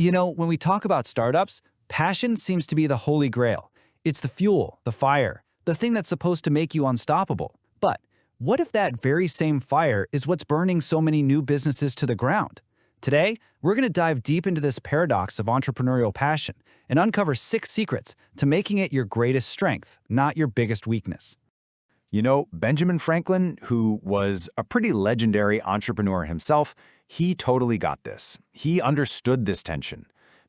When we talk about startups, passion seems to be the holy grail. It's the fuel, the fire, the thing that's supposed to make you unstoppable. But what if that very same fire is what's burning so many new businesses to the ground? Today, we're going to dive deep into this paradox of entrepreneurial passion and uncover 6 secrets to making it your greatest strength, not your biggest weakness. Benjamin Franklin, who was a pretty legendary entrepreneur himself, he totally got this. He understood this tension.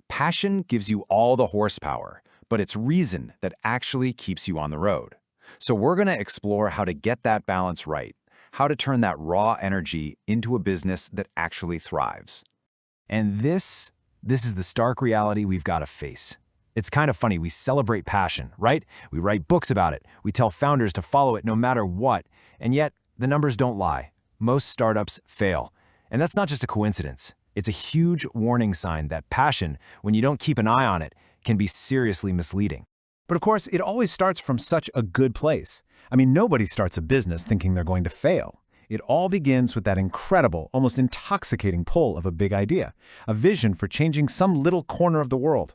Passion gives you all the horsepower, but it's reason that actually keeps you on the road. So we're going to explore how to get that balance right, how to turn that raw energy into a business that actually thrives. And this is the stark reality we've got to face. It's kind of funny, we celebrate passion, right? We write books about it, we tell founders to follow it no matter what, and yet the numbers don't lie. Most startups fail. And that's not just a coincidence. It's a huge warning sign that passion, when you don't keep an eye on it, can be seriously misleading. But of course, it always starts from such a good place. Nobody starts a business thinking they're going to fail. It all begins with that incredible, almost intoxicating pull of a big idea, a vision for changing some little corner of the world.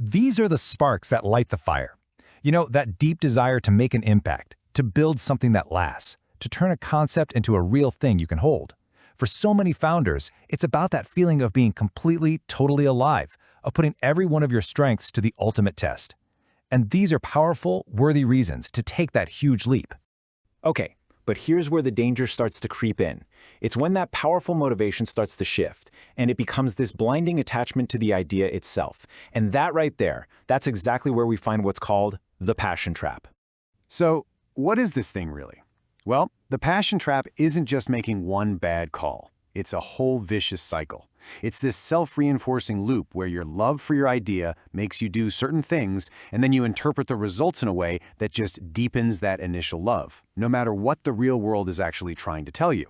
These are the sparks that light the fire. That deep desire to make an impact, to build something that lasts, to turn a concept into a real thing you can hold. For so many founders, it's about that feeling of being completely, totally alive, of putting every one of your strengths to the ultimate test. And these are powerful, worthy reasons to take that huge leap. Okay, but here's where the danger starts to creep in. It's when that powerful motivation starts to shift, and it becomes this blinding attachment to the idea itself. And that right there, that's exactly where we find what's called the passion trap. So, what is this thing really? Well, the passion trap isn't just making one bad call. It's a whole vicious cycle. It's this self-reinforcing loop where your love for your idea makes you do certain things, and then you interpret the results in a way that just deepens that initial love, no matter what the real world is actually trying to tell you.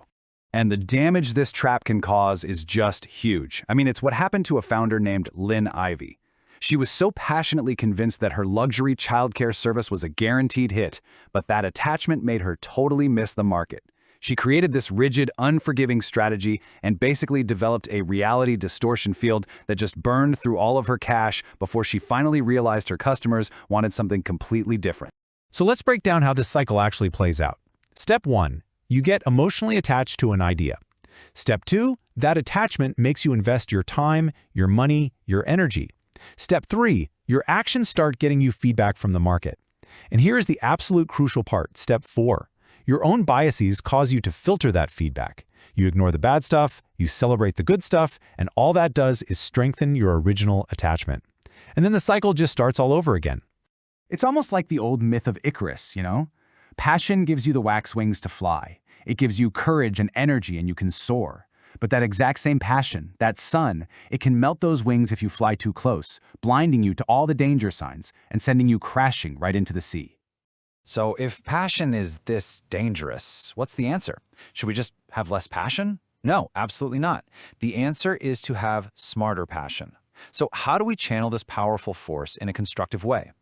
And the damage this trap can cause is just huge. It's what happened to a founder named Lynn Ivey. She was so passionately convinced that her luxury childcare service was a guaranteed hit, but that attachment made her totally miss the market. She created this rigid, unforgiving strategy and basically developed a reality distortion field that just burned through all of her cash before she finally realized her customers wanted something completely different. So let's break down how this cycle actually plays out. Step 1, you get emotionally attached to an idea. Step 2, that attachment makes you invest your time, your money, your energy. Step 3, your actions start getting you feedback from the market. And here is the absolute crucial part, Step 4. Your own biases cause you to filter that feedback. You ignore the bad stuff, you celebrate the good stuff, and all that does is strengthen your original attachment. And then the cycle just starts all over again. It's almost like the old myth of Icarus, Passion gives you the wax wings to fly. It gives you courage and energy, and you can soar. But that exact same passion, that sun, it can melt those wings if you fly too close, blinding you to all the danger signs and sending you crashing right into the sea. So if passion is this dangerous, what's the answer? Should we just have less passion? No, absolutely not. The answer is to have smarter passion. So how do we channel this powerful force in a constructive way?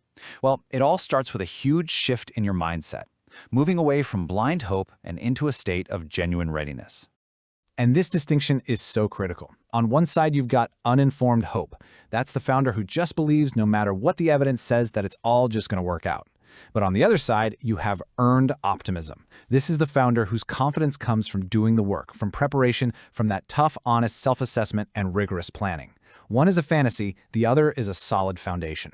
Well, it all starts with a huge shift in your mindset, moving away from blind hope and into a state of genuine readiness. And this distinction is so critical. On one side, you've got uninformed hope. That's the founder who just believes no matter what the evidence says that it's all just going to work out. But on the other side, you have earned optimism. This is the founder whose confidence comes from doing the work, from preparation, from that tough, honest self-assessment and rigorous planning. One is a fantasy, the other is a solid foundation.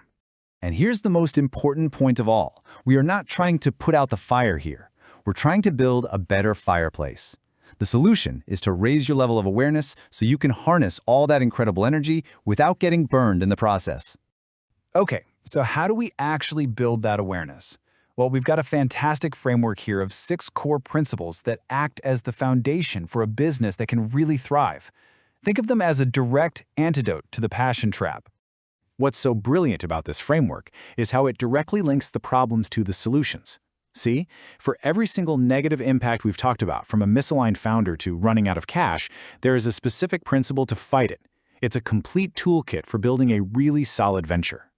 And here's the most important point of all. We are not trying to put out the fire here. We're trying to build a better fireplace. The solution is to raise your level of awareness so you can harness all that incredible energy without getting burned in the process. Okay, so how do we actually build that awareness? Well, we've got a fantastic framework here of 6 core principles that act as the foundation for a business that can really thrive. Think of them as a direct antidote to the passion trap. What's so brilliant about this framework is how it directly links the problems to the solutions. See, for every single negative impact we've talked about, from a misaligned founder to running out of cash, there is a specific principle to fight it. It's a complete toolkit for building a really solid venture.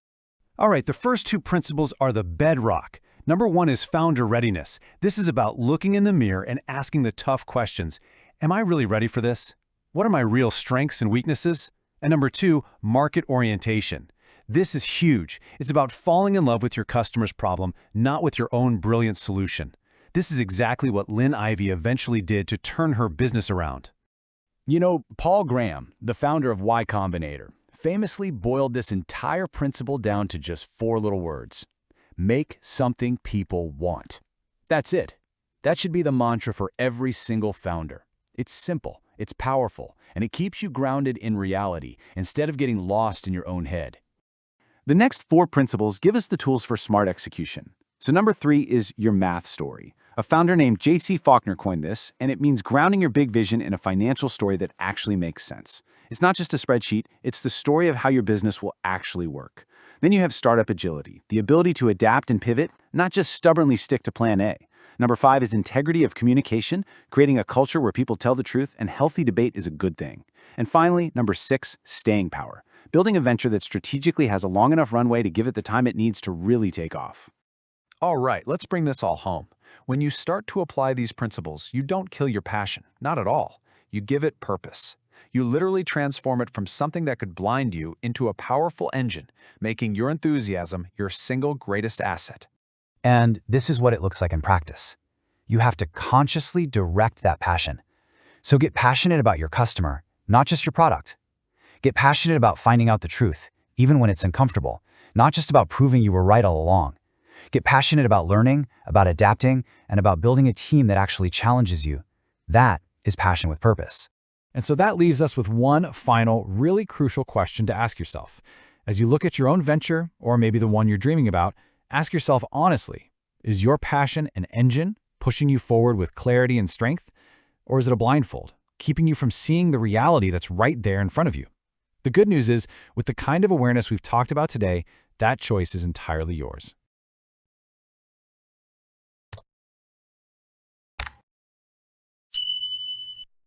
All right, the first 2 principles are the bedrock. Number 1 is founder readiness. This is about looking in the mirror and asking the tough questions. Am I really ready for this? What are my real strengths and weaknesses? And number 2, market orientation. This is huge. It's about falling in love with your customer's problem, not with your own brilliant solution. This is exactly what Lynn Ivey eventually did to turn her business around. You know, Paul Graham, the founder of Y Combinator, famously boiled this entire principle down to just 4 little words. Make something people want. That's it. That should be the mantra for every single founder. It's simple, it's powerful, and it keeps you grounded in reality instead of getting lost in your own head. The next 4 principles give us the tools for smart execution. So number 3 is your math story. A founder named J.C. Faulkner coined this, and it means grounding your big vision in a financial story that actually makes sense. It's not just a spreadsheet, it's the story of how your business will actually work. Then you have startup agility, the ability to adapt and pivot, not just stubbornly stick to plan A. Number 5 is integrity of communication, creating a culture where people tell the truth and healthy debate is a good thing. And finally, number 6, staying power. Building a venture that strategically has a long enough runway to give it the time it needs to really take off. All right, let's bring this all home. When you start to apply these principles, you don't kill your passion, not at all. You give it purpose. You literally transform it from something that could blind you into a powerful engine, making your enthusiasm your single greatest asset. And this is what it looks like in practice. You have to consciously direct that passion. So get passionate about your customer, not just your product. Get passionate about finding out the truth, even when it's uncomfortable, not just about proving you were right all along. Get passionate about learning, about adapting, and about building a team that actually challenges you. That is passion with purpose. And so that leaves us with one final, really crucial question to ask yourself. As you look at your own venture, or maybe the one you're dreaming about, ask yourself honestly, is your passion an engine pushing you forward with clarity and strength? Or is it a blindfold, keeping you from seeing the reality that's right there in front of you? The good news is, with the kind of awareness we've talked about today, that choice is entirely yours.